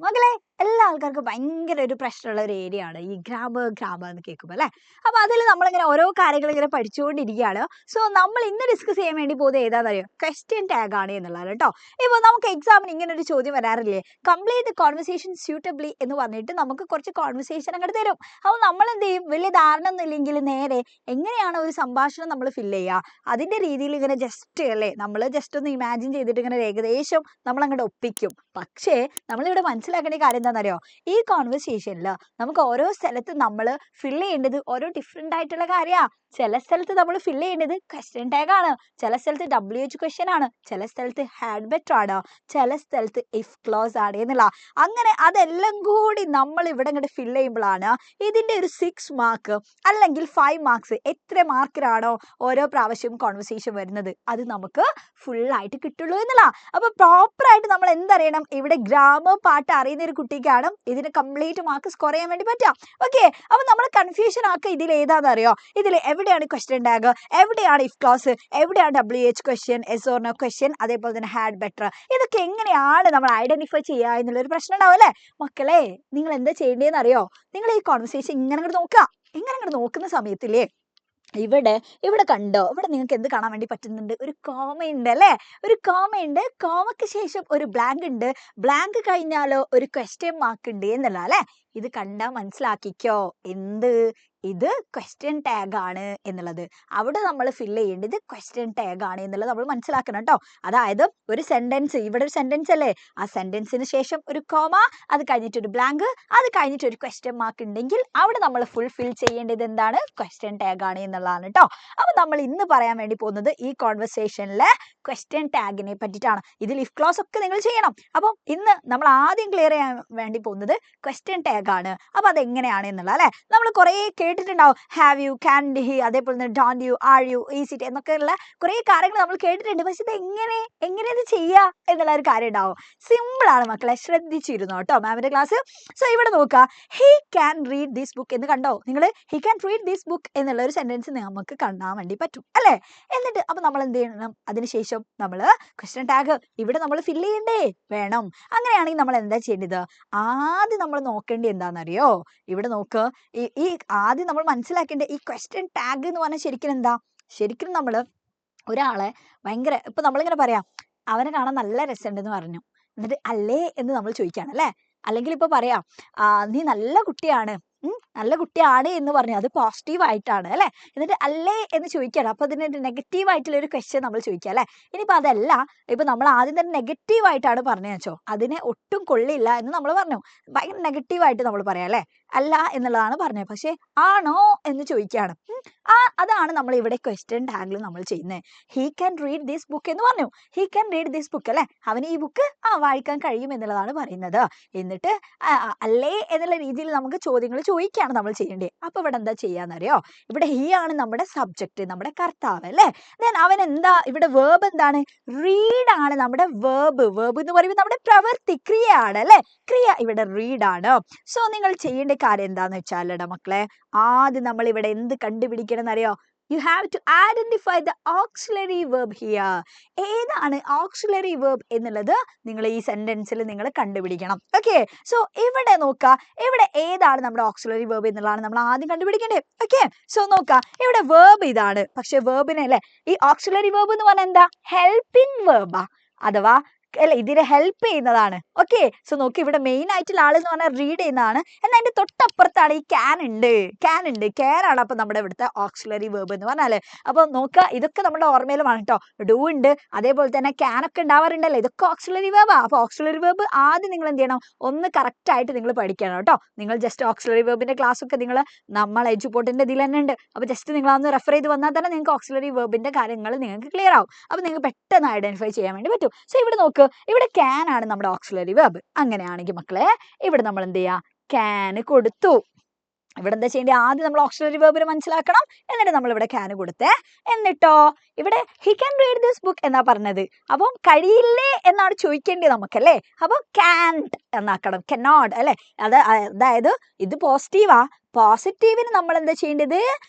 മകളെ എല്ലാ ആൾക്കാർക്കും ഭയങ്കര ഒരു പ്രശ്നമുള്ള ഒരു ഏരിയ ആണ് ഈ ഗ്രാമർ എന്ന് കേൾക്കുമ്പോൾ അല്ലേ. അപ്പൊ അതിൽ നമ്മളിങ്ങനെ ഓരോ കാര്യങ്ങൾ ഇങ്ങനെ പഠിച്ചുകൊണ്ടിരിക്കുകയാണ്. സോ നമ്മൾ ഇന്ന് ഡിസ്കസ് ചെയ്യാൻ വേണ്ടി പോകുന്നത് ഏതാണെന്നറിയോ? ക്വസ്റ്റ്യൻ ടാഗ് ആണ് എന്നുള്ളതാണ് കേട്ടോ. ഇപ്പോൾ നമുക്ക് എക്സാമിന് ഇങ്ങനെ ഒരു ചോദ്യം വരാറില്ലേ? കംപ്ലീറ്റ് ദ കോൺവെർസേഷൻ സ്യൂട്ടബ്ലി എന്ന് പറഞ്ഞിട്ട് നമുക്ക് കുറച്ച് കോൺവെർസേഷൻ അങ്ങോട്ട് തരും. അപ്പോൾ നമ്മൾ എന്ത് ചെയ്യും? വലിയ ധാരണ ഒന്നും ഇല്ലെങ്കിൽ നേരെ എങ്ങനെയാണ് ഒരു സംഭാഷണം നമ്മൾ ഫില്ല് ചെയ്യുക, അതിന്റെ രീതിയിൽ ഇങ്ങനെ ജസ്റ്റ് അല്ലേ, നമ്മൾ ജസ്റ്റ് ഒന്ന് ഇമാജിൻ ചെയ്തിട്ട് ഇങ്ങനെ ഏകദേശം നമ്മൾ അങ്ങോട്ട് ഒപ്പിക്കും. പക്ഷേ നമ്മളിവിടെ മനസ്സിലാക്കേണ്ട കാര്യം എന്താണെന്നറിയോ? ഈ കോൺവെർസേഷനിൽ നമുക്ക് ഓരോ സ്ഥലത്ത് നമ്മൾ ഫില്ല് ചെയ്യേണ്ടത് ഓരോ ഡിഫറെൻ്റ് ആയിട്ടുള്ള കാര്യമാണ്. ചില സ്ഥലത്ത് നമ്മൾ ഫില്ല് ചെയ്യേണ്ടത് ക്വസ്റ്റ്യൻ ടാഗ് ആണ്, ചില സ്ഥലത്ത് WH ക്വസ്റ്റ്യൻ ആണ്, ചില സ്ഥലത്ത് ഹാഡ് ബെറ്റർ ആണ്, ചില സ്ഥലത്ത് ഇഫ് ക്ലോസ് ആണ് എന്നുള്ള. അങ്ങനെ അതെല്ലാം കൂടി നമ്മൾ ഇവിടെ ഇങ്ങോട്ട് ഫില്ല് ചെയ്യുമ്പോഴാണ് ഇതിൻ്റെ ഒരു 6 മാർക്ക് അല്ലെങ്കിൽ 5 മാർക്സ് എത്ര മാർക്കിനാണോ ഓരോ പ്രാവശ്യം കോൺവെർസേഷൻ വരുന്നത് അത് നമുക്ക് ഫുള്ളായിട്ട് കിട്ടുള്ളൂ എന്നുള്ള. അപ്പോൾ പ്രോപ്പറായിട്ട് നമ്മൾ എന്തറിയണം? ഇവിടെ ഗ്രാമർ പാട്ട് അറിയുന്ന ഒരു കുട്ടിക്കാണ് ഇതിന് കംപ്ലീറ്റ് മാർക്ക് സ്കോർ ചെയ്യാൻ വേണ്ടി പറ്റുക. ഓക്കെ, അപ്പോൾ നമ്മൾ കൺഫ്യൂഷൻ ആക്കുക ഇതിൽ ഏതാണെന്നറിയോ? ഇതിൽ എവിടെയാണ് ക്വസ്റ്റ്യൻ ടാഗ്, എവിടെയാണ് ഇഫ് ക്ലോസ്, എവിടെയാണ് WH question, yes or no question, അതേപോലെ തന്നെ ഹാഡ് ബെറ്റർ. ഇതൊക്കെ എങ്ങനെയാണ് നമ്മൾ ഐഡന്റിഫൈ ചെയ്യുക എന്നുള്ളൊരു പ്രശ്നം ഉണ്ടാവും അല്ലേ മക്കളെ? നിങ്ങൾ എന്താ ചെയ്യേണ്ടതെന്ന് അറിയോ? നിങ്ങൾ ഈ കോൺവെർസേഷൻ ഇങ്ങനെ അങ്ങോട്ട് നോക്കുക. ഇങ്ങനെ അങ്ങോട്ട് നോക്കുന്ന സമയത്തില്ലേ, ഇവിടെ കണ്ടോ? ഇവിടെ നിങ്ങൾക്ക് എന്ത് കാണാൻ വേണ്ടി പറ്റുന്നുണ്ട്? ഒരു കോമ ഉണ്ട് അല്ലേ? ഒരു കോമ ഉണ്ട്, കോമയ്ക്ക് ശേഷം ഒരു ബ്ലാങ്ക് ഉണ്ട്, ബ്ലാങ്ക് കഴിഞ്ഞാലോ ഒരു ക്വസ്റ്റ്യൻ മാർക്ക് ഉണ്ട് എന്നല്ല അല്ലേ? ഇത് കണ്ടാൽ മനസ്സിലാക്കിക്കോ എന്ത് ഇത് ക്വസ്റ്റ്യൻ ടാഗ് ആണ് എന്നുള്ളത്. അവിടെ നമ്മൾ ഫില്ല് ചെയ്യേണ്ടത് ക്വസ്റ്റ്യൻ ടാഗ് ആണ് എന്നുള്ളത് നമ്മൾ മനസ്സിലാക്കണം കേട്ടോ. അതായത് ഒരു സെന്റൻസ്, ഇവിടെ ഒരു സെന്റൻസ് അല്ലേ, ആ സെന്റൻസിന് ശേഷം ഒരു കോമ, അത് കഴിഞ്ഞിട്ട് ഒരു ബ്ലാങ്ക്, അത് കഴിഞ്ഞിട്ട് ഒരു ക്വസ്റ്റ്യൻ മാർക്ക് ഉണ്ടെങ്കിൽ അവിടെ നമ്മൾ ഫുൾഫിൽ ചെയ്യേണ്ടത് എന്താണ്? ക്വസ്റ്റ്യൻ ടാഗ് ആണ് എന്നുള്ളതാണ് കേട്ടോ. അപ്പൊ നമ്മൾ ഇന്ന് പറയാൻ വേണ്ടി പോകുന്നത് ഈ കോൺവെർസേഷനിലെ ക്വസ്റ്റ്യൻ ടാഗിനെ പറ്റിയിട്ടാണ്. ഇതിൽ ഇഫ് ക്ലോസ് ഒക്കെ നിങ്ങൾ ചെയ്യണം. അപ്പം ഇന്ന് നമ്മൾ ആദ്യം ക്ലിയർ ചെയ്യാൻ വേണ്ടി പോകുന്നത് ക്വസ്റ്റ്യൻ ടാഗ് ആണ്. അപ്പൊ അതെങ്ങനെയാണ് എന്നുള്ളത് അല്ലെ. നമ്മൾ കുറെ കേട്ടിട്ടുണ്ടാവും, ഹാവ് യു, ക്യാൻ ഹി, അതേപോലെ തന്നെ don't you, are you, is it എന്നൊക്കെയുള്ള കുറെ കാര്യങ്ങൾ നമ്മൾ കേട്ടിട്ടുണ്ട്. പക്ഷെ ഇത് എങ്ങനെ ഇത് ചെയ്യുക എന്നുള്ള ഒരു കാര്യം ഉണ്ടാവും. സിമ്പിൾ ആണ് മക്കളെ, ശ്രദ്ധിച്ചിരുന്നു കേട്ടോ മാമിന്റെ ക്ലാസ്. സോ ഇവിടെ നോക്കുക, he can read this book എന്ന് കണ്ടോ നിങ്ങൾ? He can read this book എന്നുള്ള ഒരു സെന്റൻസ് നമുക്ക് കാണാൻ വേണ്ടി പറ്റും അല്ലേ? എന്നിട്ട് അപ്പൊ നമ്മൾ എന്ത് ചെയ്യണം? അതിനുശേഷം നമ്മൾ ക്വസ്റ്റ്യൻ ടാഗ് ഇവിടെ നമ്മൾ ഫില്ല് ചെയ്യണ്ടേ വേണം. അങ്ങനെയാണെങ്കിൽ നമ്മൾ എന്താ ചെയ്യേണ്ടത്? ആദ്യം നമ്മൾ നോക്കേണ്ടത് എന്താണെന്നറിയോ? ഇവിടെ നോക്ക്, ഈ ആദ്യം നമ്മൾ മനസ്സിലാക്കേണ്ട ഈ ക്വസ്റ്റ്യൻ ടാഗ് എന്ന് പറഞ്ഞാൽ ശരിക്കും നമ്മൾ ഒരാളെ ഭയങ്കര, ഇപ്പൊ നമ്മളിങ്ങനെ പറയാം, അവനെ കാണാൻ നല്ല രസമുണ്ടെന്ന് പറഞ്ഞു, എന്നിട്ട് അല്ലേ എന്ന് നമ്മൾ ചോദിക്കുകയാണ് അല്ലേ. അല്ലെങ്കിൽ ഇപ്പൊ പറയാം, നീ നല്ല കുട്ടിയാണ്, നല്ല കുട്ടിയാണ് എന്ന് പറഞ്ഞു, അത് പോസിറ്റീവ് ആയിട്ടാണ് അല്ലെ. എന്നിട്ട് അല്ലേ എന്ന് ചോദിക്കുകയാണ്, അപ്പൊ അതിന് നെഗറ്റീവ് ആയിട്ടുള്ള ഒരു ക്വസ്റ്റ്യൻ നമ്മൾ ചോദിക്കുക അല്ലെ. ഇനിയിപ്പോ അതല്ല, ഇപ്പൊ നമ്മൾ ആദ്യം തന്നെ നെഗറ്റീവ് ആയിട്ടാണ് പറഞ്ഞു വെച്ചോ, അതിനെ ഒട്ടും കൊള്ളില്ല എന്ന് നമ്മൾ പറഞ്ഞു, ഭയങ്കര നെഗറ്റീവായിട്ട് നമ്മൾ പറയാം അല്ലെ. അല്ല എന്നുള്ളതാണ് പറഞ്ഞത്, പക്ഷെ ആണോ എന്ന് ചോദിക്കുകയാണ്. അതാണ് നമ്മൾ ഇവിടെ ക്വസ്റ്റ്യൻ ടാഗിൽ നമ്മൾ ചെയ്യുന്നത്. He can read this book എന്ന് പറഞ്ഞു, he can read this book അല്ലെ, അവന് ഈ ബുക്ക് വായിക്കാൻ കഴിയും എന്നുള്ളതാണ് പറയുന്നത്. എന്നിട്ട് അല്ലേ എന്നുള്ള രീതിയിൽ നമുക്ക് ചോദ്യങ്ങൾ ചോദിക്കുകയാണ് നമ്മൾ ചെയ്യേണ്ടത്. അപ്പൊ ഇവിടെ എന്താ ചെയ്യാന്നറിയോ? ഇവിടെ ഹി ആണ് നമ്മുടെ സബ്ജക്റ്റ്, നമ്മുടെ കർത്താവ് അല്ലേ. ദെൻ അവൻ എന്താ, ഇവിടെ വേർബ് എന്താണ്? റീഡ് ആണ് നമ്മുടെ വേർബ്. വേർബ് എന്ന് പറയുമ്പോൾ നമ്മുടെ പ്രവൃത്തി, ക്രിയയാണ് അല്ലെ. ക്രിയ ഇവിടെ റീഡ് ആണ്. സോ നിങ്ങൾ ചെയ്യേണ്ട കാര്യം എന്താന്ന് വെച്ചാൽ മക്കളെ, ആദ്യം നമ്മൾ ഇവിടെ എന്ത് കണ്ടുപിടിക്കണം എന്നറിയോ? You have to identify the auxiliary verb here. ഏതാണ് auxiliary verb എന്നുള്ളത് നിങ്ങൾ ഈ സെന്റൻസിൽ നിങ്ങൾ കണ്ടുപിടിക്കണം. ഓക്കെ, സോ ഇവിടെ നോക്കുക, ഇവിടെ ഏതാണ് നമ്മുടെ auxiliary verb എന്നുള്ളതാണ് നമ്മൾ ആദ്യം കണ്ടുപിടിക്കേണ്ടത്. ഓക്കെ, സോ നോക്കുക, ഇവിടെ verb ഇതാണ്, പക്ഷെ വെർബിനെ അല്ലെ, ഈ auxiliary verb എന്ന് പറഞ്ഞാൽ എന്താ? ഹെൽപ്പിംഗ് വെർബാ, അഥവാ അല്ലെ ഇതിനെ ഹെൽപ്പ് ചെയ്യുന്നതാണ്. ഓക്കെ, സോ നോക്കി, ഇവിടെ മെയിൻ ആയിട്ടുള്ള ആളെന്ന് പറഞ്ഞാൽ റീഡ് ചെയ്യുന്നതാണ്. എന്നാൽ അതിന്റെ തൊട്ടപ്പുറത്താണ് ഈ ക്യാൻ ഉണ്ട്, ക്യാൻ ആണ് അപ്പൊ നമ്മുടെ ഇവിടുത്തെ ഓക്സിലറി വേർബ് എന്ന് പറഞ്ഞാല്. അപ്പൊ നോക്കുക, ഇതൊക്കെ നമ്മുടെ ഓർമ്മയിലുമാണ് കേട്ടോ. ഡു ഉണ്ട്, അതേപോലെ തന്നെ ക്യാൻ ഒക്കെ ഉണ്ടാവാറുണ്ടല്ലോ, ഇതൊക്കെ ഓക്സിലറി വേർബാ. അപ്പൊ ഓക്സിലറി വേർബ് ആദ്യം നിങ്ങൾ എന്ത് ചെയ്യണം? ഒന്ന് കറക്റ്റ് ആയിട്ട് നിങ്ങൾ പഠിക്കണം കേട്ടോ. നിങ്ങൾ ജസ്റ്റ് ഓക്സിലറി വേർബിന്റെ ക്ലാസ് ഒക്കെ നിങ്ങൾ നമ്മൾ എഡ്യൂപോർട്ടിന്റെ ഇതിൽ തന്നെ ഉണ്ട്. അപ്പൊ ജസ്റ്റ് നിങ്ങൾ അതൊന്ന് റെഫർ ചെയ്ത് വന്നാൽ തന്നെ നിങ്ങൾക്ക് ഓക്സിലറി വേർബിന്റെ കാര്യങ്ങൾ നിങ്ങൾക്ക് ക്ലിയർ ആവും. അപ്പൊ നിങ്ങൾക്ക് പെട്ടെന്ന് ഐഡന്റിഫൈ ചെയ്യാൻ വേണ്ടി പറ്റും. സോ ഇവിടെ നോക്ക്, ഇവിടെ ക്യാൻ ആണ് നമ്മുടെ ഓക്സിലറി വെർബ്. അങ്ങനെയാണെങ്കിൽ മക്കളെ ഇവിടെ നമ്മൾ എന്ത് ചെയ്യാ? ക്യാൻ കൊടുത്തു. ഇവിടെ എന്താ ചെയ്യേണ്ടത്? ആദ്യം നമ്മൾ ഓക്സിലറി വെർബിനെ മനസ്സിലാക്കണം, എന്നിട്ട് നമ്മൾ ഇവിടെ ക്യാൻ കൊടുത്തേ. എന്നിട്ടോ ഇവിടെ he can read this book എന്നാ പറഞ്ഞത്, അപ്പം കഴിയില്ലേ എന്നാണ് ചോദിക്കേണ്ടത് നമുക്കല്ലേ. അപ്പൊ ക്യാൻറ്റ് എന്നാക്കണം, കനോട്ട് അല്ലെ. അതായത് ഇത് പോസിറ്റീവാ, പോസിറ്റീവിന് നമ്മൾ എന്താ ചെയ്യേണ്ടത്?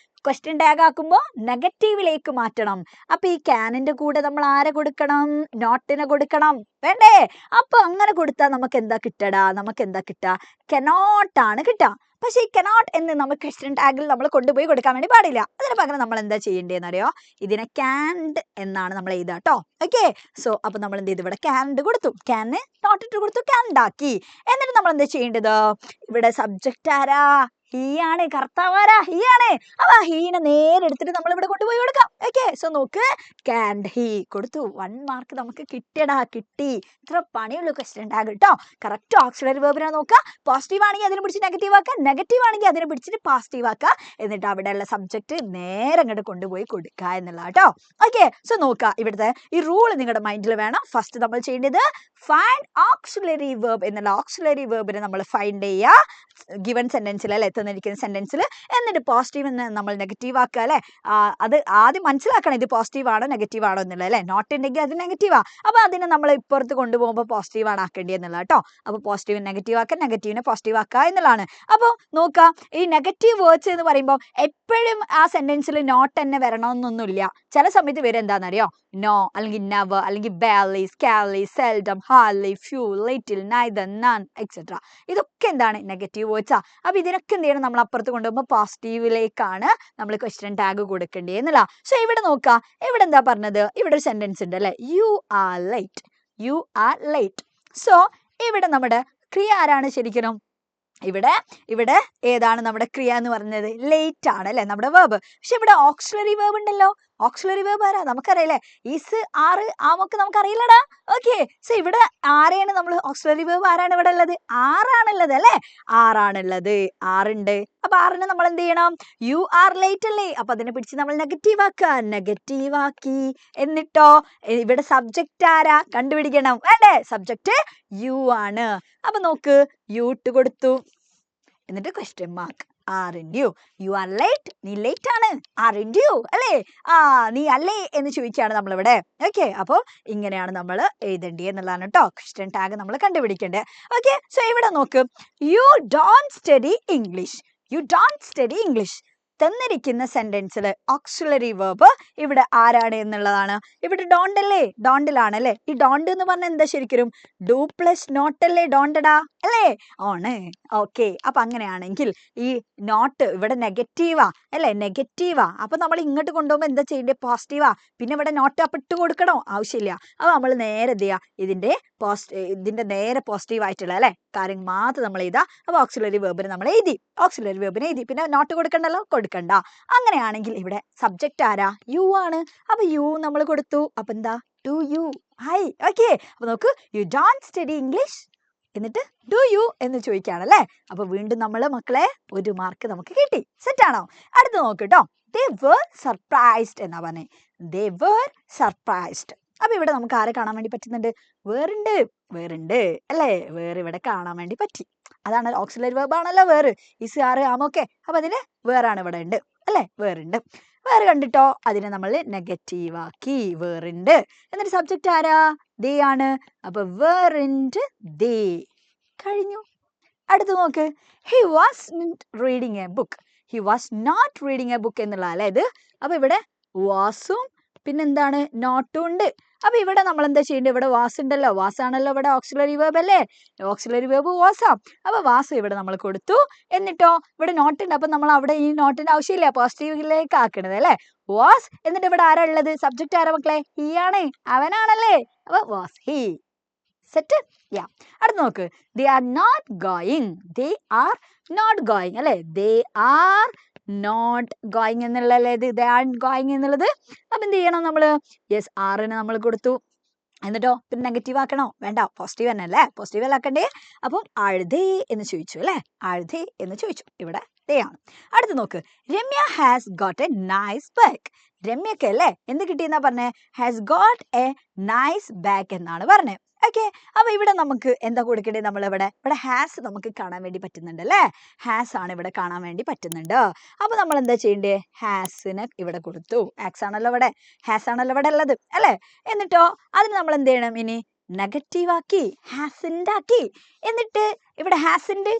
ക്വസ്റ്റ്യൻ ടാഗ് ആക്കുമ്പോൾ നെഗറ്റീവിലേക്ക് മാറ്റണം. അപ്പൊ ഈ ക്യാനിന്റെ കൂടെ നമ്മൾ ആരെ കൊടുക്കണം? നോട്ടിനെ കൊടുക്കണം, വേണ്ടേ? അപ്പൊ അങ്ങനെ കൊടുത്താൽ നമുക്ക് എന്താ കിട്ടടാ? നമുക്ക് എന്താ കിട്ടുക? കനോട്ട് ആണ് കിട്ടുക. പക്ഷെ ഈ കനോട്ട് എന്ന് നമ്മൾ ക്വസ്റ്റ്യൻ ടാഗിൽ നമ്മൾ കൊണ്ടുപോയി കൊടുക്കാൻ വേണ്ടി പാടില്ല. അതിന് പകരം നമ്മൾ എന്താ ചെയ്യേണ്ടതെന്ന് അറിയോ? ഇതിനെ ക്യാൻഡ് എന്നാണ് നമ്മൾ എഴുതുക കേട്ടോ. ഓക്കെ, സോ അപ്പൊ നമ്മൾ എന്ത് ചെയ്തു? ഇവിടെ ക്യാൻഡ് കൊടുത്തു, ക്യാന് നോട്ട് ഇട്ട് കൊടുത്തു, ക്യാൻഡ് ആക്കി. എന്നിട്ട് നമ്മൾ എന്താ ചെയ്യേണ്ടത്? ഇവിടെ സബ്ജക്റ്റ് ആരാ? ഹീ ആണ്. കർത്താവാരാ? ഹീ ആണ്. അപ്പൊ ഹീനെ നേരെ എടുത്തിട്ട് നമ്മൾ ഇവിടെ കൊണ്ടുപോയി കൊടുക്കാം. ഓക്കെ, സോ നോക്ക്, ക്യാൻഡ് ഹീ കൊടുത്തു. 1 മാർക്ക് നമുക്ക് കിട്ടിയടാ, കിട്ടി. ഇത്ര പണിയുള്ളൂ ക്വസ്റ്റ്യൻ ടാഗ് കേട്ടോ. കറക്റ്റ് ഓക്സിലറി വെർബിനെ നോക്കുക. പോസിറ്റീവ് ആണെങ്കിൽ അതിനെ പിടിച്ച് നെഗറ്റീവ് ആക്കുക, നെഗറ്റീവ് ആണെങ്കിൽ അതിനെ പിടിച്ചിട്ട് പോസിറ്റീവ് ആക്കുക. എന്നിട്ട് അവിടെയുള്ള സബ്ജക്റ്റ് നേരെ അങ്ങോട്ട് കൊണ്ടുപോയി കൊടുക്കുക എന്നുള്ള കേട്ടോ. ഓക്കെ, സോ നോക്കുക, ഇവിടുത്തെ ഈ റൂൾ നിങ്ങളുടെ മൈൻഡിൽ വേണം. ഫസ്റ്റ് നമ്മൾ ചെയ്യേണ്ടത് ഫൈൻഡ് ഓക്സിലറി വെർബ് എന്നുള്ള ഓക്സിലറി വെർബിനെ നമ്മൾ ഫൈൻഡ് ചെയ്യുക ഗിവൺ സെന്റൻസിൽ, അല്ലെ, തന്നിരിക്കുന്ന സെന്റൻസിൽ. എന്നിട്ട് പോസിറ്റീവ് എന്ന് നമ്മൾ നെഗറ്റീവ് ആക്കുക, അല്ലെ. അത് ആദ്യം മനസ്സിലാക്കണം, ഇത് പോസിറ്റീവ് ആണോ നെഗറ്റീവ് ആണോ എന്നുള്ളത്, അല്ലെ. നോട്ട് ഉണ്ടെങ്കിൽ അത് നെഗറ്റീവാ. അപ്പൊ അതിനെ നമ്മൾ ഇപ്പുറത്ത് കൊണ്ടുപോകുമ്പോൾ പോസിറ്റീവ് ആണ് ആക്കേണ്ടത് എന്നുള്ള കേട്ടോ. അപ്പൊ പോസിറ്റീവ് നെഗറ്റീവ് ആക്കുക, നെഗറ്റീവിനെ പോസിറ്റീവ് ആക്കുക എന്നുള്ളതാണ്. അപ്പോൾ നോക്കുക, ഈ നെഗറ്റീവ് വേർഡ്സ് എന്ന് പറയുമ്പോൾ എപ്പോഴും ആ സെന്റൻസിൽ നോട്ട് തന്നെ വരണമെന്നൊന്നുമില്ല. ചില സമയത്ത് വരും എന്താണെന്നറിയോ? നോ, അല്ലെങ്കിൽ നെവർ, അല്ലെങ്കിൽ barely, scarcely, seldom, hardly, few, little, neither, none, etc. ഇതൊക്കെ എന്താണ്? നെഗറ്റീവ് വേർഡ്സാ. അപ്പൊ ഇതിനൊക്കെ എന്ത് ചെയ്യണം? നമ്മൾ അപ്പുറത്ത് കൊണ്ടുപോകുമ്പോൾ പോസിറ്റീവിലേക്കാണ് നമ്മൾ ക്വസ്റ്റ്യൻ ടാഗ് കൊടുക്കേണ്ടത് എന്നുള്ള. സോ ഇവിടെ നോക്കുക, ഇവിടെ എന്താ പറഞ്ഞത്? ഇവിടെ ഒരു സെന്റൻസ് ഉണ്ട്, അല്ലെ. U are late, U are late. So ഇവിടെ നമ്മുടെ ക്രിയ ആരാണ് ശരിക്കും? ഇവിടെ ഏതാണ് നമ്മുടെ ക്രിയ എന്ന് പറഞ്ഞത്? ലേറ്റ് ആണ്, അല്ലെ, നമ്മുടെ വേർബ്. പക്ഷെ ഇവിടെ ഓക്സിലറി വേർബ് ഉണ്ടല്ലോ. ഓക്സിലറി വേർബ് ആരാ? നമുക്കറിയില്ലേ? ഈസ്, ആറ്, ആമൊക്കെ നമുക്കറിയില്ലടാ. ഓക്കെ, സോ ഇവിടെ ആരെയാണ് നമ്മൾ ഓക്സിലറി വേർബ് ആരാണ് ഇവിടെ ഉള്ളത്? ആറാണുള്ളത്, അല്ലെ. ആറാണുള്ളത്, ആറുണ്ട്. അപ്പൊ ആറിനെ നമ്മൾ എന്ത് ചെയ്യണം? യു ആർ ലേറ്റ് അല്ലേ. അപ്പൊ അതിനെ പിടിച്ച് നമ്മൾ നെഗറ്റീവ് ആക്കുക, നെഗറ്റീവ് ആക്കി. എന്നിട്ടോ ഇവിടെ സബ്ജക്റ്റ് ആരാ? കണ്ടുപിടിക്കണം, വേണ്ടേ? സബ്ജക്റ്റ് യു ആണ്. അപ്പൊ നോക്ക്, യു ഇട്ട് കൊടുത്തു, എന്നിട്ട് question mark. Aren't you, you are late, നീ ലേറ്റ് ആണ്. ആറിൻ്റ് യു, അല്ലേ? നീ അല്ലേ എന്ന് ചോദിക്കുകയാണ് നമ്മളിവിടെ. ഓക്കെ, അപ്പോൾ ഇങ്ങനെയാണ് നമ്മൾ എഴുതേണ്ടത് എന്നുള്ളതാണ് കേട്ടോ. ക്വസ്റ്റ്യൻ ടാഗ് നമ്മൾ കണ്ടുപിടിക്കേണ്ടത്. ഓക്കെ, സോ ഇവിടെ നോക്ക്, you don't study English, you don't study English. തന്നിരിക്കുന്ന സെന്റൻസിൽ ഓക്സിലറി വേർബ് ഇവിടെ ആരാണ് എന്നുള്ളതാണ്. ഇവിടെ ഡോണ്ട് അല്ലേ? ഡോണ്ടിലാണ്, അല്ലേ. ഈ ഡോണ്ട് എന്ന് പറഞ്ഞാൽ എന്താ ശരിക്കും? ഡു പ്ലസ് നോട്ട് അല്ലേ? ഡോണ്ടടാ, അല്ലേ? ആണ്. ഓക്കെ, അപ്പൊ അങ്ങനെയാണെങ്കിൽ ഈ നോട്ട് ഇവിടെ നെഗറ്റീവാ, അല്ലേ? നെഗറ്റീവാ. അപ്പൊ നമ്മൾ ഇങ്ങോട്ട് കൊണ്ടുപോകുമ്പോൾ എന്താ ചെയ്യേണ്ടത്? പോസിറ്റീവാ. പിന്നെ ഇവിടെ നോട്ട് അപ്പ് ഇട്ട് കൊടുക്കണോ? ആവശ്യമില്ല. അപ്പൊ നമ്മൾ നേരെ എന്ത് ചെയ്യുക? ഇതിന്റെ നേരെ പോസിറ്റീവ് ആയിട്ടുള്ള, അല്ലെ, കാര്യം മാത്രം നമ്മൾ എഴുതാ. അപ്പൊ ഓക്സിലറി വേർബിന് നമ്മൾ എഴുതി, ഓക്സിലറി വേർബിന് എഴുതി. പിന്നെ നോട്ട് കൊടുക്കണ്ടല്ലോ? കൊടുക്കണ്ട. അങ്ങനെയാണെങ്കിൽ ഇവിടെ സബ്ജക്റ്റ് ആരാ? യു ആണ്. അപ്പൊ യു നമ്മൾ കൊടുത്തു. അപ്പൊ എന്താ? Do you. ഹായ്. ഓക്കെ, അപ്പൊ നോക്ക്, യു ഡോണ്ട് സ്റ്റഡി ഇംഗ്ലീഷ്, എന്നിട്ട് ഡു യു എന്ന് ചോദിക്കുകയാണല്ലേ. അപ്പൊ വീണ്ടും നമ്മൾ മക്കളെ 1 മാർക്ക് നമുക്ക് കിട്ടി. സെറ്റ് ആണോ? അടുത്ത് നോക്ക് കേട്ടോ. They were surprised എന്നാ പറഞ്ഞേ. They were surprised. അപ്പൊ ഇവിടെ നമുക്ക് ആരെ കാണാൻ വേണ്ടി പറ്റുന്നുണ്ട്? വേറുണ്ട്, അല്ലേ? വേറെ ഇവിടെ കാണാൻ വേണ്ടി പറ്റി. അതാണ് ഓക്സിലറി വെർബ് ആണല്ലോ വേറ്. ഈസ്, ആറ്, ആമൊക്കെ. അപ്പൊ അതിന് വേറാണ് ഇവിടെ ഉണ്ട്, അല്ലേ? വേറുണ്ട്. വേറെ കണ്ടിട്ടോ, അതിനെ നമ്മൾ നെഗറ്റീവ് ആക്കി. വേറുണ്ട്. എന്നിട്ട് സബ്ജക്റ്റ് ആരാ? ദേ ആണ്. അപ്പൊ വേറിന്റ് ദേ. കഴിഞ്ഞു. അടുത്ത് നോക്ക്, he was reading a book, he was not reading a book എന്നുള്ള, അല്ലേ ഇത്. അപ്പൊ ഇവിടെ വാസും പിന്നെന്താണ്? നോട്ടും ഉണ്ട്. അപ്പൊ ഇവിടെ നമ്മൾ എന്താ ചെയ്യേണ്ടത്? ഇവിടെ വാസ് ഉണ്ടല്ലോ, വാസാണല്ലോ ഇവിടെ ഓക്സിലറി വേർബ്, അല്ലേ? ഓക്സിലറി വേർബ് വാസാ. അപ്പൊ വാസ് ഇവിടെ നമ്മൾ കൊടുത്തു. എന്നിട്ടോ ഇവിടെ നോട്ട് ഉണ്ട്. അപ്പൊ നമ്മൾ അവിടെ ഈ നോട്ടിന്റെ ആവശ്യമില്ല, പോസിറ്റീവിലേക്ക് ആക്കണത്, അല്ലേ? വാസ്. എന്നിട്ട് ഇവിടെ ആരാ ഉള്ളത്? സബ്ജക്റ്റ് ആരാ മക്കളെ? ഹി ആണ്, അവനാണല്ലേ. അപ്പൊ വാസ് ഹി. സെറ്റ്. യാ. അടുത്ത് നോക്ക്, they are not going, they are not going, അല്ലേ? ദേ ആർ നോട്ട് ഗോയിങ് എന്നുള്ളതല്ലേ ഇത്? ദേ ആർ ഗോയിങ് എന്നുള്ളത്. അപ്പൊ എന്ത് ചെയ്യണം നമ്മള്? യെസ്, ആറിന് നമ്മൾ കൊടുത്തു. എന്നിട്ടോ പിന്നെ നെഗറ്റീവ് ആക്കണോ? വേണ്ട, പോസിറ്റീവ് തന്നെ അല്ലേ? പോസിറ്റീവ് അല്ല ആക്കണ്ടേ? അപ്പം ആഴ്തേ എന്ന് ചോദിച്ചു, അല്ലേ? ആഴ്തേ എന്ന് ചോദിച്ചു. ഇവിടെ ദേ ആണ്. അടുത്ത് നോക്ക്, Ramya has got a nice bag. രമ്യക്ക് അല്ലേ എന്ത് കിട്ടിയെന്നാ പറഞ്ഞേ? Has got a nice bag എന്നാണ് പറഞ്ഞത്. ഓക്കെ, അപ്പൊ ഇവിടെ നമുക്ക് എന്താ കൊടുക്കേണ്ടത്? നമ്മൾ ഇവിടെ ഹാസ് നമുക്ക് കാണാൻ വേണ്ടി പറ്റുന്നുണ്ട്, അല്ലേ? ഹാസ് ആണ് ഇവിടെ കാണാൻ വേണ്ടി പറ്റുന്നുണ്ട്. അപ്പൊ നമ്മൾ എന്താ ചെയ്യണ്ടേ? ഹാസിന് ഇവിടെ കൊടുത്തു. ആക്സ് ആണല്ലോ ഇവിടെ, ഹാസ് ആണല്ലോ ഇവിടെ ഉള്ളത്, അല്ലേ? എന്നിട്ടോ അതിന് നമ്മൾ എന്ത് ചെയ്യണം? ഇനി നെഗറ്റീവ് ആക്കി, ഹാസിൻ്റെ ആക്കി. എന്നിട്ട് ഇവിടെ ഹാസിൻ്റെ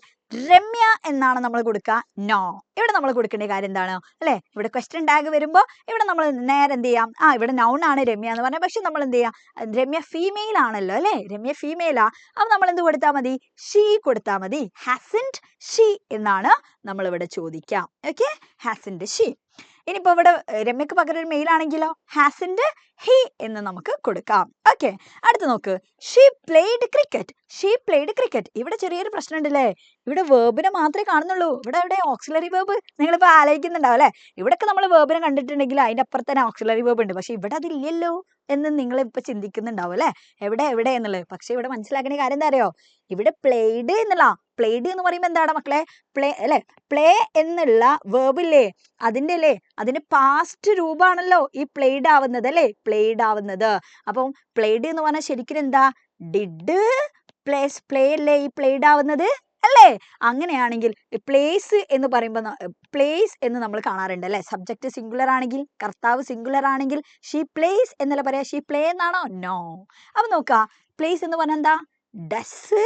രമ്യ എന്നാണ് നമ്മൾ കൊടുക്കുക? നോ. ഇവിടെ നമ്മൾ കൊടുക്കേണ്ട കാര്യം എന്താണ് അല്ലേ? ഇവിടെ ക്വസ്റ്റ്യൻ ടാഗ് വരുമ്പോൾ ഇവിടെ നമ്മൾ നേരെ എന്ത് ചെയ്യാം? ഇവിടെ നൗൺ ആണ് രമ്യ എന്ന് പറഞ്ഞാൽ, പക്ഷെ നമ്മൾ എന്ത് ചെയ്യാം? രമ്യ ഫീമെയിൽ ആണല്ലോ അല്ലേ? രമ്യ ഫീമെയിലാ. അപ്പൊ നമ്മൾ എന്ത് കൊടുത്താൽ മതി? ഷീ കൊടുത്താൽ മതി. ഹാസൻറ്റ് ഷീ എന്നാണ് നമ്മൾ ഇവിടെ ചോദിക്കാം. Okay, hasn't she. ഇനിയിപ്പോ ഇവിടെ രമ്യക്ക് പകരം ഒരു മെയിൽ ആണെങ്കിലോ ഹാസൻറ്റ് ഹി എന്ന് നമുക്ക് കൊടുക്കാം. ഓക്കെ, അടുത്ത് നോക്ക്. She played cricket. She played cricket. ഇവിടെ ചെറിയൊരു പ്രശ്നം ഉണ്ടല്ലേ? ഇവിടെ വേർബിനെ മാത്രമേ കാണുന്നുള്ളൂ. ഇവിടെ എവിടെ ഓക്സിലറി വേർബ്? നിങ്ങളിപ്പോൾ ആലോചിക്കുന്നുണ്ടാവും അല്ലേ? ഇവിടെയൊക്കെ നമ്മൾ വേർബിനെ കണ്ടിട്ടുണ്ടെങ്കിൽ അതിന്റെ അപ്പുറത്ത് തന്നെ ഓക്സിലറി വേർബ് ഉണ്ട്. പക്ഷെ ഇവിടെ അതില്ലല്ലോ എന്ന് നിങ്ങൾ ഇപ്പൊ ചിന്തിക്കുന്നുണ്ടാവും അല്ലേ? എവിടെ എന്നുള്ളത്. പക്ഷെ ഇവിടെ മനസ്സിലാക്കേണ്ട കാര്യം എന്താ അറിയോ? ഇവിടെ പ്ലേഡ് എന്നുള്ള, പ്ലേഡ് എന്ന് പറയുമ്പോൾ എന്താണ് മക്കളെ? പ്ലേ അല്ലെ? പ്ലേ എന്നുള്ള വേർബ് ഇല്ലേ, അതിന്റെ പാസ്റ്റ് രൂപമാണല്ലോ ഈ പ്ലേഡ് ആവുന്നത് അല്ലേ? പ്ലേഡ് ആവുന്നത്. അപ്പം പ്ലേഡ് എന്ന് പറഞ്ഞാൽ ശരിക്കും എന്താ? ഡിഡ് പ്ലേസ് പ്ലേ അല്ലേ ഈ പ്ലേഡ് ആവുന്നത് അല്ലേ? അങ്ങനെയാണെങ്കിൽ പ്ലേസ് എന്ന് പറയുമ്പോൾ പ്ലേസ് എന്ന് നമ്മൾ കാണാറുണ്ട് അല്ലെ? സബ്ജക്റ്റ് സിംഗുലർ ആണെങ്കിൽ, കർത്താവ് സിംഗുലർ ആണെങ്കിൽ ഷീ പ്ലേസ് എന്നല്ല പറയാ, ഷീ പ്ലേ എന്നാണോ? നോ. അപ്പൊ നോക്ക, പ്ലേസ് എന്ന് പറഞ്ഞാൽ എന്താ? ഡസ്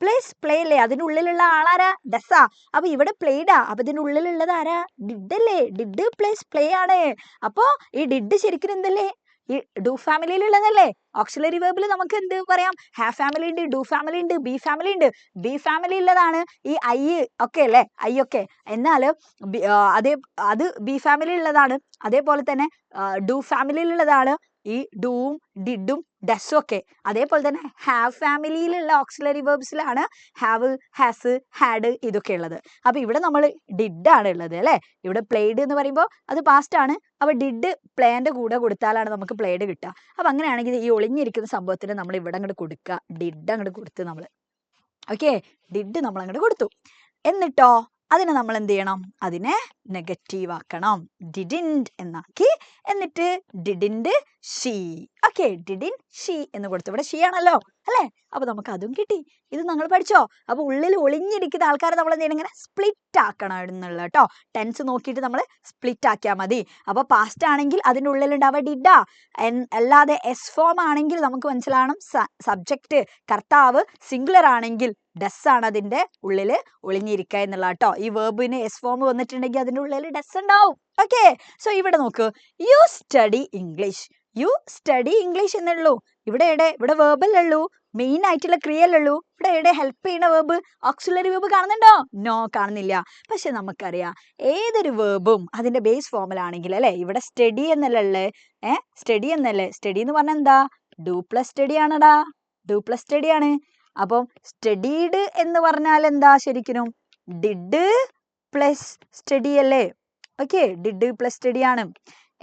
പ്ലേസ് പ്ലേ അല്ലേ? അതിന്റെ ഉള്ളിലുള്ള ആളാരാ? ഡസ്സാ. അപ്പൊ ഇവിടെ പ്ലേഡാ. അപ്പൊ ഇതിന്റെ ഉള്ളിലുള്ളത് ആരാ? ഡിഡ് അല്ലേ? ഡിഡ് പ്ലേസ് പ്ലേ ആണ്. അപ്പൊ ഈ ഡിഡ് ശരിക്കും എന്തല്ലേ? ഈ ഡു ഫാമിലിയിലുള്ളതല്ലേ? ഓക്സിലറി വേർബിൽ നമുക്ക് എന്ത് പറയാം? ഹാവ് ഫാമിലി ഉണ്ട്, ഡു ഫാമിലി ഉണ്ട്, ബി ഫാമിലി ഉണ്ട്. ബി ഫാമിലി ഉള്ളതാണ് ഈ ഐ ഒക്കെ അല്ലേ? ഐ ഒക്കെ. എന്നാൽ അത് ബി ഫാമിലി ഉള്ളതാണ്. അതേപോലെ തന്നെ ഡു ഫാമിലിയിലുള്ളതാണ് ഈ ഡൂവും ഡിഡും ഡസും ഒക്കെ. അതേപോലെ തന്നെ ഹാവ് ഫാമിലിയിലുള്ള ഓക്സിലറി വേർബ്സിലാണ് ഹാവ്, ഹാസ്, ഹാഡ് ഇതൊക്കെ ഉള്ളത്. അപ്പൊ ഇവിടെ നമ്മൾ ഡിഡ് ആണ് ഉള്ളത് അല്ലെ? ഇവിടെ പ്ലേഡ് എന്ന് പറയുമ്പോൾ അത് പാസ്റ്റ് ആണ്. അപ്പൊ ഡിഡ് പ്ലേന്റെ കൂടെ കൊടുത്താലാണ് നമുക്ക് പ്ലേഡ് കിട്ടുക. അപ്പൊ അങ്ങനെയാണെങ്കിൽ ഈ ഒളിഞ്ഞിരിക്കുന്ന സംഭവത്തിന് നമ്മൾ ഇവിടെ അങ്ങോട്ട് കൊടുക്കുക. ഡിഡ് അങ്ങോട്ട് കൊടുത്ത് നമ്മൾ, ഓക്കെ, ഡിഡ് നമ്മൾ അങ്ങോട്ട് കൊടുത്തു. എന്നിട്ടോ അതിനെ നമ്മൾ എന്ത് ചെയ്യണം? അതിനെ നെഗറ്റീവ് ആക്കണം. ഡിഡിൻറ്റ് എന്നാക്കി. എന്നിട്ട് didn't she. Okay, didn't she എന്ന് കൊടുത്തു. ഇവിടെ ഷീ ആണല്ലോ അല്ലേ? അപ്പൊ നമുക്ക് അതും കിട്ടി. ഇത് നിങ്ങൾ പഠിച്ചോ? അപ്പൊ ഉള്ളിൽ ഒളിഞ്ഞിരിക്കുന്ന ആൾക്കാരെ നമ്മൾ എന്ത് ചെയ്യണം? ഇങ്ങനെ സ്പ്ലിറ്റ് ആക്കണം എന്നുള്ള കേട്ടോ. ടെൻസ് നോക്കിയിട്ട് നമ്മൾ സ്പ്ലിറ്റ് ആക്കിയാൽ മതി. അപ്പൊ പാസ്റ്റ് ആണെങ്കിൽ അതിൻ്റെ ഉള്ളിലുണ്ടാവുക ഡിഡാ. അല്ലാതെ എസ് ഫോം ആണെങ്കിൽ നമുക്ക് മനസ്സിലാവണം സബ്ജക്റ്റ് കർത്താവ് സിംഗുലർ ആണെങ്കിൽ ഡസ് ആണ് അതിന്റെ ഉള്ളിൽ ഒളിഞ്ഞിരിക്കുക എന്നുള്ള കേട്ടോ. ഈ വേർബിന് എസ് ഫോം വന്നിട്ടുണ്ടെങ്കിൽ അതിന്റെ ഉള്ളിൽ ഡസ് ഉണ്ടാവും. ഓക്കെ, സോ ഇവിടെ നോക്ക്. You study English. You study English എന്നുള്ളൂ. ഇവിടെ വേർബല്ലേ ഉള്ളൂ, മെയിൻ ആയിട്ടുള്ള ക്രിയല്ലേ ഉള്ളൂ. ഇവിടെ ഹെൽപ്പ് ചെയ്യുന്ന വേർബ്, ഓക്സിലറി വേർബ് കാണുന്നുണ്ടോ? നോ, കാണുന്നില്ല. പക്ഷെ നമുക്കറിയാം ഏതൊരു വേർബും അതിന്റെ ബേസ് ഫോമിലാണെങ്കിൽ അല്ലെ? ഇവിടെ സ്റ്റഡി എന്നല്ലേ? സ്റ്റഡി എന്നല്ലേ? സ്റ്റഡി എന്ന് പറഞ്ഞാൽ എന്താ? ഡു പ്ലസ് സ്റ്റഡി ആണടാ. ഡു പ്ലസ് സ്റ്റഡി ആണ്. അപ്പം സ്റ്റഡീഡ് എന്ന് പറഞ്ഞാൽ എന്താ? ശരിക്കും ഡിഡ് പ്ലസ് സ്റ്റഡി അല്ലേ? ഓക്കെ, ഡിഡ് പ്ലസ് സ്റ്റഡി ആണ്.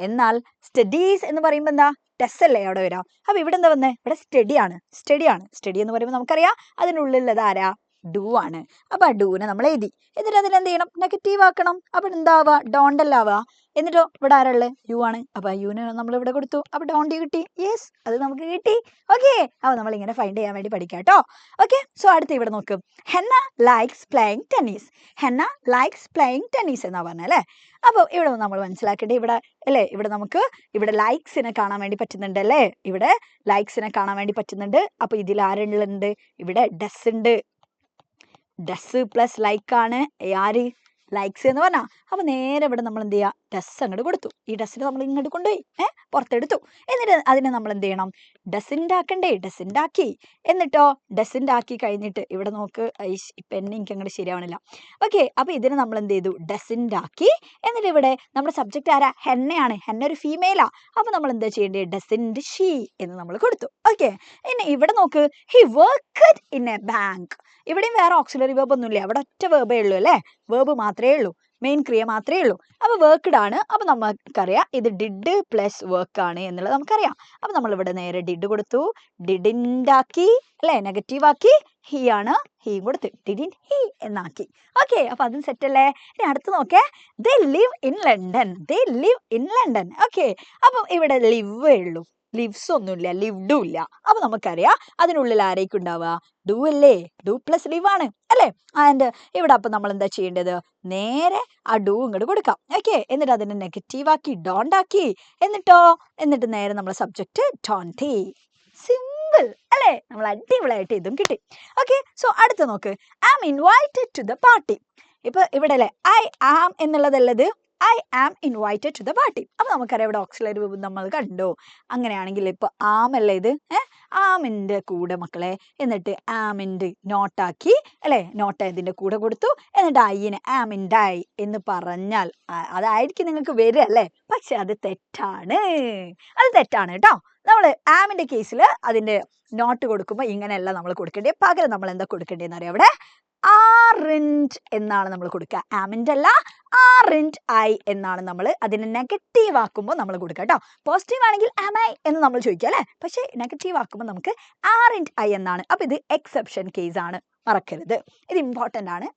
എന്നാൽ സ്റ്റഡീസ് എന്ന് പറയുമ്പോൾ എന്താ? ടെസ് അല്ലേ അവിടെ വരാം. അപ്പൊ ഇവിടെ എന്താ വന്നേ? ഇവിടെ സ്റ്റഡി ആണ്. സ്റ്റഡി എന്ന് പറയുമ്പോൾ നമുക്കറിയാം അതിനുള്ളിലുള്ളത് ആരാ? ഡു ആണ്. അപ്പൊ ആ ഡൂനെ നമ്മൾ എഴുതി. എന്നിട്ട് അതിനെന്ത് ചെയ്യണം? നെഗറ്റീവ് ആക്കണം. അപ്പൊ എന്താവുക? ഡോണ്ട് അല്ല ആവുക. എന്നിട്ടോ ഇവിടെ ആരല്ലേ? യു ആണ്. അപ്പൊ യുന് നമ്മൾ ഇവിടെ കൊടുത്തു. അപ്പൊ ഡോണ്ട് കിട്ടി. യെസ്, അത് നമുക്ക് കിട്ടി. ഓക്കെ, അപ്പൊ നമ്മൾ ഇങ്ങനെ ഫൈൻഡ് ചെയ്യാൻ വേണ്ടി പഠിക്കാം കേട്ടോ. ഓക്കെ, സോ അടുത്ത് ഇവിടെ നോക്കും. Henna likes playing tennis. Henna likes playing tennis എന്നാ പറഞ്ഞ അല്ലേ? അപ്പൊ ഇവിടെ നമ്മൾ മനസ്സിലാക്കേണ്ടത് ഇവിടെ അല്ലേ? ഇവിടെ നമുക്ക് ഇവിടെ ലൈക്സിനെ കാണാൻ വേണ്ടി പറ്റുന്നുണ്ട് അല്ലേ? ഇവിടെ ലൈക്സിനെ കാണാൻ വേണ്ടി പറ്റുന്നുണ്ട്. അപ്പൊ ഇതിൽ ആരുണ്ട്? ഇവിടെ ഡസ് ഉണ്ട്. ഡസ് പ്ലസ് ലൈക്ക് ആണ് ആര്? ലൈക്സ് എന്ന് പറഞ്ഞാ. അപ്പൊ നേരെ ഇവിടെ നമ്മൾ എന്ത് ചെയ്യുക? ഡസ് അങ്ങോട്ട് കൊടുത്തു. ഈ ഡസ്സിന് നമ്മൾ ഇങ്ങോട്ട് കൊണ്ടുപോയി പുറത്തെടുത്തു. എന്നിട്ട് അതിനെ നമ്മൾ എന്ത് ചെയ്യണം? ഡസിൻ്റെ ആക്കണ്ടേ? ഡസിൻ്റെ ആക്കി. എന്നിട്ടോ ഡസിൻ്റെ ആക്കി കഴിഞ്ഞിട്ട് ഇവിടെ നോക്ക്, പെണ്ണ് എനിക്ക് അങ്ങോട്ട് ശരിയാവണില്ല. ഓക്കെ, അപ്പൊ ഇതിനെ നമ്മൾ എന്ത് ചെയ്തു? ഡസിൻ്റെ ആക്കി. എന്നിട്ട് ഇവിടെ നമ്മുടെ സബ്ജക്റ്റ് ആരാ? ഹെന്നയാണ്. ഹെന്ന ഒരു ഫീമെയിലാ. അപ്പൊ നമ്മൾ എന്താ ചെയ്യേണ്ടത്? ഡസിൻ്റെ ഷീ എന്ന് നമ്മൾ കൊടുത്തു. ഓക്കെ, ഇനി ഇവിടെ നോക്ക്. He worked in A bank. ഇവിടെയും വേറെ ഓക്സിലറി വേർബ് ഒന്നുമില്ല. അവിടെ ഒറ്റ വേർബേ ഉള്ളൂ അല്ലേ? വേർബ് മാത്രമേ ഉള്ളൂ, മെയിൻ ക്രിയ മാത്രമേ ഉള്ളൂ. അപ്പൊ വർക്ക്ഡ് ആണ്. അപ്പൊ നമുക്കറിയാം ഇത് ഡിഡ് പ്ലസ് വർക്ക് ആണ് എന്നുള്ളത് നമുക്കറിയാം. അപ്പൊ നമ്മൾ ഇവിടെ നേരെ ഡിഡ് കൊടുത്തു. ഡിഡിൻ്റെ ആക്കി അല്ലെ? നെഗറ്റീവ് ആക്കി. ഹി ആണ്. ഹീയും കൊടുത്ത് ഡിഡിൻ ഹി എന്നാക്കി. ഓക്കെ, അപ്പൊ അതും സെറ്റ് അല്ലേ? ഇനി അടുത്ത് നോക്കേ. They live in London. They live in London. Okay, അപ്പം ഇവിടെ ലിവേ ഉള്ളൂ, ലിവ്സ് ഒന്നുമില്ല, ലിവ്ഡും ഇല്ല. അപ്പൊ നമുക്കറിയാം അതിനുള്ളിൽ ആരേക്കും ഉണ്ടാവുക? ഡു അല്ലേ? ഡു പ്ലസ് ലിവ് ആണ് അല്ലേ? ആൻഡ് ഇവിടെ അപ്പൊ നമ്മൾ എന്താ ചെയ്യേണ്ടത്? നേരെ ആ ഡു ഇങ്ങോട്ട് കൊടുക്കാം. ഓക്കെ, എന്നിട്ട് അതിനെ നെഗറ്റീവ് ആക്കി ഡോണ്ട് ആക്കി. എന്നിട്ട് നേരെ നമ്മളെ സബ്ജക്റ്റ് ഡോണ്ട്. സിമ്പിൾ അല്ലേ? നമ്മൾ അടിപൊളിയായിട്ട് ഇതും കിട്ടി. ഓക്കെ, സോ അടുത്ത നോക്ക്, I am invited to the party. ഇപ്പൊ ഇവിടെ അല്ലേ ഐ ആം എന്നുള്ളതല്ലത് I am invited to the party. അപ്പൊ നമുക്കറിയാം ഇവിടെ ഓക്സിലറി വെർബ് നമ്മൾ കണ്ടു. അങ്ങനെയാണെങ്കിൽ ഇപ്പൊ ആം അല്ലേ ഇത്, ആമിന്റെ കൂടെ മക്കളെ എന്നിട്ട് ആമിന്റെ നോട്ടാക്കി അല്ലെ, നോട്ട് ഇതിന്റെ കൂടെ കൊടുത്തു, എന്നിട്ട് ഐന് ആമിൻ്റെ ഐ എന്ന് പറഞ്ഞാൽ അതായിരിക്കും നിങ്ങൾക്ക് വരിക അല്ലേ? പക്ഷെ അത് തെറ്റാണ്, അത് തെറ്റാണ് കേട്ടോ. നമ്മൾ ആമിന്റെ കേസിൽ അതിന്റെ നോട്ട് കൊടുക്കുമ്പോൾ ഇങ്ങനെയല്ല നമ്മൾ കൊടുക്കേണ്ടത്. പകരം നമ്മൾ എന്താ കൊടുക്കേണ്ടതെന്ന് അറിയാം, അവിടെ ആറിൻറ്റ് എന്നാണ് നമ്മൾ കൊടുക്കുക. ആമിൻ്റെ അല്ല, ആറിൻറ്റ് ഐ എന്നാണ് നമ്മൾ അതിനെ നെഗറ്റീവ് ആക്കുമ്പോൾ നമ്മൾ കൊടുക്കുക കേട്ടോ. പോസിറ്റീവ് ആണെങ്കിൽ ആം ഐ എന്ന് നമ്മൾ ചോദിക്കുക അല്ലേ, പക്ഷേ നെഗറ്റീവ് ആക്കുമ്പോൾ നമുക്ക് ആറിൻറ്റ് ഐ എന്നാണ്. അപ്പോൾ ഇത് എക്സെപ്ഷൻ കേസ് ആണ്, മറക്കരുത്. ഇത് ഇമ്പോർട്ടൻ്റ് ആണ്,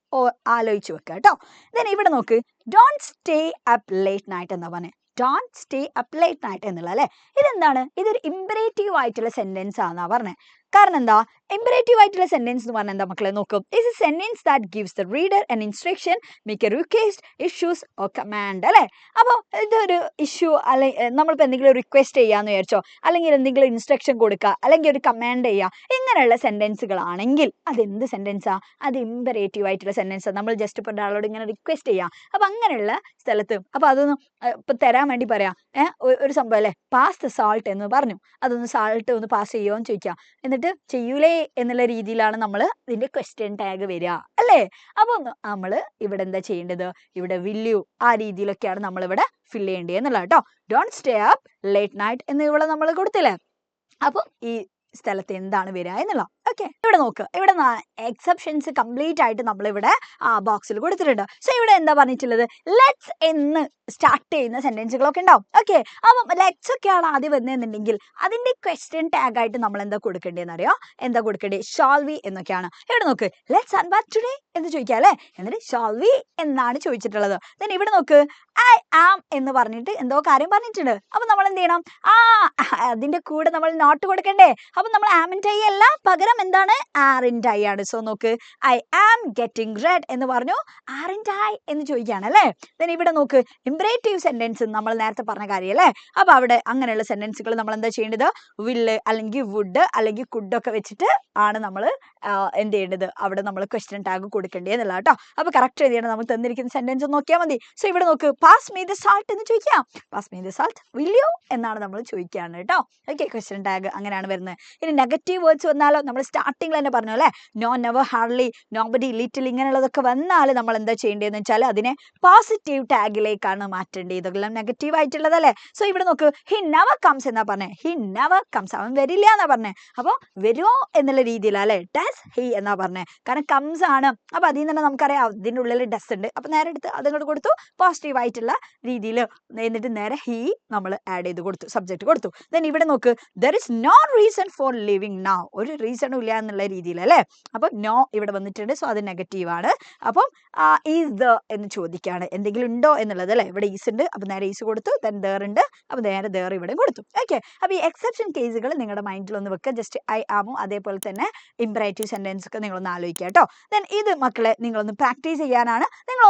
ആലോചിച്ച് വെക്കുക കേട്ടോ. ദെൻ ഇവിടെ നോക്ക്, don't stay up late night എന്നാ പറഞ്ഞത്. Don't stay up late night എന്നുള്ള അല്ലേ, ഇതെന്താണ്? ഇതൊരു ഇമ്പറേറ്റീവ് ആയിട്ടുള്ള സെന്റൻസ് ആണെന്നാ പറഞ്ഞത്. കാരണം എന്താ, ഇമ്പറേറ്റീവ് ആയിട്ടുള്ള സെന്റൻസ് എന്ന് പറഞ്ഞാൽ എന്താ മക്കളെ നോക്കും, it's A sentence that gives the reader an instruction, make A request, issues or command അല്ലേ. അപ്പോൾ ഇതൊരു ഇഷ്യൂ അല്ലെങ്കിൽ നമ്മളിപ്പോൾ എന്തെങ്കിലും റിക്വസ്റ്റ് ചെയ്യാന്ന് വിചാരിച്ചോ, അല്ലെങ്കിൽ എന്തെങ്കിലും ഇൻസ്ട്രക്ഷൻ കൊടുക്കുക, അല്ലെങ്കിൽ ഒരു കമാൻഡ് ചെയ്യുക, ഇങ്ങനെയുള്ള സെന്റൻസുകളാണെങ്കിൽ അതെന്ത് സെന്റൻസാ? അത് ഇമ്പറേറ്റീവ് ആയിട്ടുള്ള സെന്റൻസാണ്. നമ്മൾ ജസ്റ്റ് ഇപ്പോൾ ഒരാളോട് ഇങ്ങനെ റിക്വസ്റ്റ് ചെയ്യാം, അപ്പം അങ്ങനെയുള്ള സ്ഥലത്ത് അപ്പോൾ അതൊന്ന് ഇപ്പം തരാൻ വേണ്ടി പറയാം, ഒരു സംഭവം അല്ലേ, പാസ് ദ സാൾട്ട് എന്ന് പറഞ്ഞു, അതൊന്ന് സാൾട്ട് ഒന്ന് പാസ് ചെയ്യുമോ എന്ന് ചോദിക്കാം, എന്നിട്ട് ചെയ്യൂലേ എന്നുള്ള രീതിയിലാണ് നമ്മൾ ഇതിന്റെ ക്വസ്റ്റ്യൻ ടാഗ് വരിക അല്ലേ. അപ്പോൾ നമ്മൾ ഇവിടെ എന്താ ചെയ്യേണ്ടത്, ഇവിടെ വില്യു ആ രീതിയിലൊക്കെയാണ് നമ്മളിവിടെ ഫില്ല് ചെയ്യേണ്ടത് എന്നുള്ള കേട്ടോ. Don't stay up late night എന്ന് ഇവിടെ നമ്മൾ കൊടുത്തില്ലേ, അപ്പോൾ ഈ സ്ഥലത്ത് എന്താണ് വരിക എന്നുള്ള. ഓക്കെ, ഇവിടെ നോക്ക്, ഇവിടെ എക്സെപ്ഷൻസ് കംപ്ലീറ്റ് ആയിട്ട് നമ്മളിവിടെ ബോക്സിൽ കൊടുത്തിട്ടുണ്ട്. സോ ഇവിടെ എന്താ പറഞ്ഞിട്ടുള്ളത്, ലെറ്റ്സ് എന്ന് സ്റ്റാർട്ട് ചെയ്യുന്ന സെന്റൻസുകളൊക്കെ ഉണ്ടാവും. ഓക്കെ, അപ്പം ലെറ്റ്സ് ഒക്കെയാണ് ആദ്യം വന്നതെന്നുണ്ടെങ്കിൽ അതിന്റെ ക്വസ്റ്റ്യൻ ടാഗ് ആയിട്ട് നമ്മൾ എന്താ കൊടുക്കേണ്ടതെന്ന് അറിയോ, എന്താ കൊടുക്കേണ്ടത്, ഷാൾ വി എന്നൊക്കെയാണ്. ഇവിടെ നോക്ക്, ലെറ്റ്സ് അൺപാക്ക് ടുഡേ എന്ന് ചോദിക്കാം അല്ലേ, എന്നിട്ട് ഷാൾ വി എന്നാണ് ചോദിച്ചിട്ടുള്ളത്. ദെൻ ഇവിടെ നോക്ക്, ഐ ആം എന്ന് പറഞ്ഞിട്ട് എന്തോ കാര്യം പറഞ്ഞിട്ടുണ്ട്. അപ്പൊ നമ്മൾ എന്ത് ചെയ്യണം, അതിന്റെ കൂടെ നമ്മൾ നോട്ട് കൊടുക്കണ്ടേ. അപ്പൊ നമ്മൾ ആമിൻ്റെ ഐ അല്ല, പകരം എന്താണ്, ആറിൻ്റെ ഐ ആണ്. സോ നോക്ക്, ഐ ആം ഗെറ്റിംഗ് റെഡ് എന്ന് പറഞ്ഞു, ആറിൻ്റെ ഐ എന്ന് ചോദിക്കുകയാണ് അല്ലേ. ദെൻ ഇവിടെ നോക്ക്, ഇംപറേറ്റീവ് സെന്റൻസ് നമ്മൾ നേരത്തെ പറഞ്ഞ കാര്യം അല്ലേ. അപ്പൊ അവിടെ അങ്ങനെയുള്ള സെന്റൻസുകൾ നമ്മൾ എന്താ ചെയ്യേണ്ടത്, വില്ല് അല്ലെങ്കിൽ വുഡ് അല്ലെങ്കിൽ കുഡ് ഒക്കെ വെച്ചിട്ട് ആണ് നമ്മൾ എന്ത് ചെയ്യേണ്ടത്, അവിടെ നമ്മൾ ക്വസ്റ്റ്യൻ ടാഗ് കൊടുക്കേണ്ടത് എന്നുള്ള കേട്ടോ. അപ്പൊ കറക്റ്റ് ചെയ്യണം, നമ്മൾ തന്നിരിക്കുന്ന സെന്റൻസ് നോക്കിയാൽ മതി. സോ ഇവിടെ നോക്ക്, പാസ് മീ ദ സാൾട്ട് എന്ന് ചോദിക്കാം, pass me the salt will you എന്നാണ് നമ്മൾ ചോദിക്കുകയാണ് കേട്ടോ. ഓക്കെ, ക്വസ്റ്റ്യൻ ടാഗ് അങ്ങനെയാണ് വരുന്നത്. ഇനി നെഗറ്റീവ് വേർഡ്സ് വന്നാലോ, നമ്മൾ സ്റ്റാർട്ടിങ്ങിൽ തന്നെ പറഞ്ഞു അല്ലേ, no, never, hardly, nobody, little ഇങ്ങനെയുള്ളതൊക്കെ വന്നാൽ നമ്മൾ എന്താ ചെയ്യേണ്ടതെന്ന് വെച്ചാൽ അതിനെ പോസിറ്റീവ് ടാഗിലേക്കാണ് മാറ്റേണ്ടത്. ഇതെല്ലാം നെഗറ്റീവ് ആയിട്ടുള്ളതല്ലേ. സോ ഇവിടെ നോക്ക്, ഹി നെവർ കംസ് എന്നാ പറഞ്ഞേ, ഹി നെവർ കംസ്, അവൻ വരില്ല എന്നാ പറഞ്ഞേ. അപ്പോൾ വരുമോ എന്നുള്ള രീതിയിലല്ലേ, ഡസ് ഹി എന്നാ പറഞ്ഞേ, കാരണം കംസ് ആണ്. അപ്പൊ അതിൽ നിന്ന് തന്നെ നമുക്കറിയാം അതിൻ്റെ ഉള്ളിൽ ഡസ് ഉണ്ട്. അപ്പൊ നേരെ എടുത്ത് അതങ്ങോട്ട് കൊടുത്തു പോസിറ്റീവ് ആയിട്ടുള്ള രീതിയിൽ, എന്നിട്ട് നേരെ ഹി നമ്മൾ ആഡ് ചെയ്ത് കൊടുത്തു, സബ്ജക്റ്റ് കൊടുത്തു. ദെൻ ഇവിടെ നോക്ക്, there is no reason for living now, ഒരു റീസണും ഇല്ല എന്നുള്ള രീതിയിൽ അല്ലേ. അപ്പം നോ ഇവിടെ വന്നിട്ടുണ്ട്, സോ അത് നെഗറ്റീവ് ആണ്. അപ്പം ഈസ് ദ എന്ന് ചോദിക്കുകയാണ്, എന്തെങ്കിലും ഉണ്ടോ എന്നുള്ളത് അല്ലേ. ഇവിടെ ഈസ് ഉണ്ട്, അപ്പം നേരെ ഈസ് കൊടുത്തു. ദെൻ ദർ ഉണ്ട്, അപ്പം നേരെ ദർ ഇവിടെ കൊടുത്തു. ഓക്കെ, അപ്പോൾ ഈ എക്സെപ്ഷൻ കേസുകൾ നിങ്ങളുടെ മൈൻഡിൽ ഒന്ന് വെക്കുക. ജസ്റ്റ് ഐ ആമോ അതേപോലെ തന്നെ ഇംപറേറ്റീവ് സെന്റൻസ് ഒക്കെ നിങ്ങളൊന്ന് ആലോചിക്കുക കേട്ടോ. ദെൻ ഇത് മക്കളെ നിങ്ങളൊന്ന് പ്രാക്ടീസ് ചെയ്യാനാണ്. നിങ്ങൾ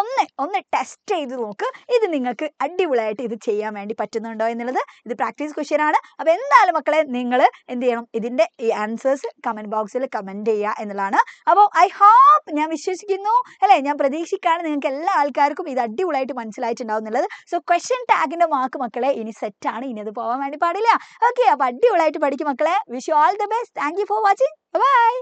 ഒന്ന് ടെസ്റ്റ് ചെയ്ത് നോക്ക്, ഇത് നിങ്ങൾക്ക് അടിപൊളിയായിട്ട് ഇത് ചെയ്യാൻ വേണ്ടി പറ്റുന്നുണ്ടോ എന്നുള്ളത്. ഇത് പ്രാക്ടീസ് ക്വസ്റ്റ്യൻ ആണ്. അപ്പോൾ എന്തായാലും മക്കളെ നിങ്ങൾ എന്ത് ചെയ്യണം, ഇതിൻ്റെ ഈ ആൻസേഴ്സ് കമൻറ്റ് ബോക്സിൽ കമൻറ്റ് ചെയ്യുക എന്നുള്ളതാണ്. അപ്പോൾ ഐ ഹോപ്പ്, ഞാൻ വിശ്വസിക്കുന്നു അല്ലേ, ഞാൻ പ്രതീക്ഷിക്കുകയാണ് നിങ്ങൾക്ക് എല്ലാ ആൾക്കാർക്കും ഇത് അടിപൊളിയായിട്ട് മനസ്സിലായിട്ടുണ്ടാവും എന്നുള്ളത്. സോ ക്വസ്റ്റ്യൻ ടാഗിൻ്റെ മാർക്ക് മക്കളെ ഇനി സെറ്റാണ്, ഇനി അത് പോകാൻ വേണ്ടി പാടില്ല. ഓക്കെ, അപ്പോൾ അടിപൊളിയായിട്ട് പഠിക്കും മക്കളെ. Wish you all the best. Thank you for watching. By.